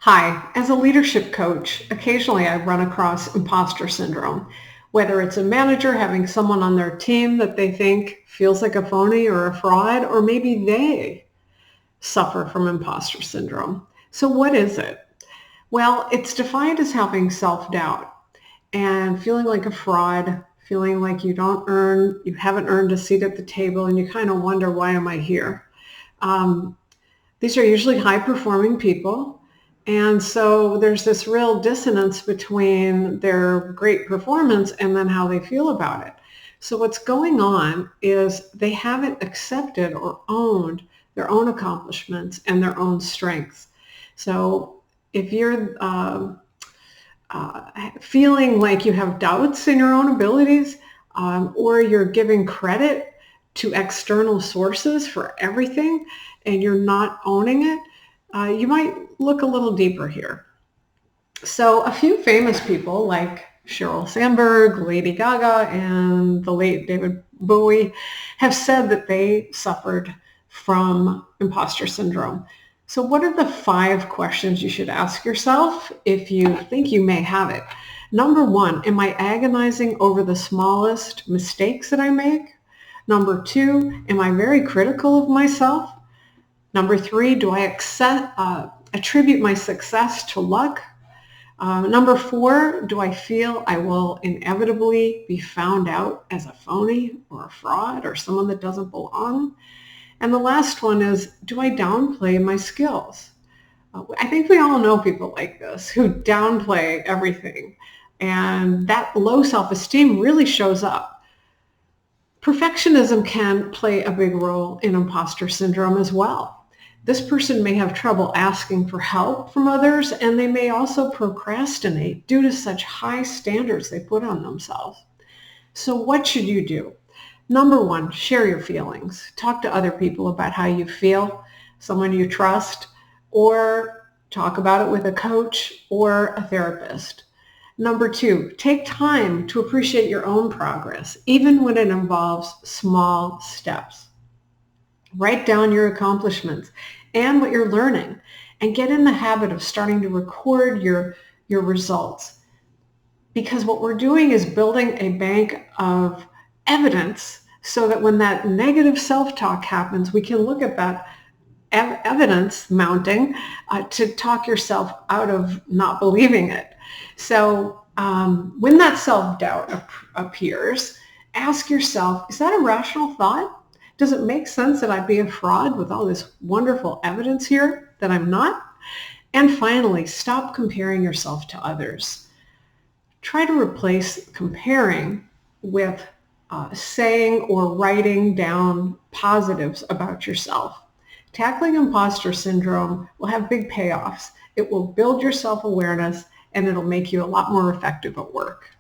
Hi, as a leadership coach, occasionally I run across imposter syndrome, whether it's a manager having someone on their team that they think feels like a phony or a fraud, or maybe they suffer from imposter syndrome. So what is it? Well, it's defined as having self-doubt and feeling like a fraud, feeling like you haven't earned a seat at the table, and you kind of wonder, why am I here? Um, these are usually high-performing people. And so there's this real dissonance between their great performance and then how they feel about it. So what's going on is they haven't accepted or owned their own accomplishments and their own strengths. So if you're feeling like you have doubts in your own abilities, or you're giving credit to external sources for everything and you're not owning it, you might look a little deeper here. So a few famous people like Sheryl Sandberg, Lady Gaga, and the late David Bowie have said that they suffered from imposter syndrome. So what are the 5 questions you should ask yourself if you think you may have it? Number 1, am I agonizing over the smallest mistakes that I make? Number 2, am I very critical of myself? Number 3, do I attribute my success to luck? Number 4, do I feel I will inevitably be found out as a phony or a fraud or someone that doesn't belong? And the last one is, do I downplay my skills? I think we all know people like this who downplay everything, and that low self-esteem really shows up. Perfectionism can play a big role in imposter syndrome as well. This person may have trouble asking for help from others, and they may also procrastinate due to such high standards they put on themselves. So what should you do? Number 1, share your feelings. Talk to other people about how you feel, someone you trust, or talk about it with a coach or a therapist. Number 2, take time to appreciate your own progress, even when it involves small steps. Write down your accomplishments and what you're learning, and get in the habit of starting to record your results. Because what we're doing is building a bank of evidence so that when that negative self-talk happens, we can look at that evidence mounting to talk yourself out of not believing it. So when that self-doubt appears, ask yourself, is that a rational thought? Does it make sense that I'd be a fraud with all this wonderful evidence here that I'm not? And finally, stop comparing yourself to others. Try to replace comparing with saying or writing down positives about yourself. Tackling imposter syndrome will have big payoffs. It will build your self-awareness, and it'll make you a lot more effective at work.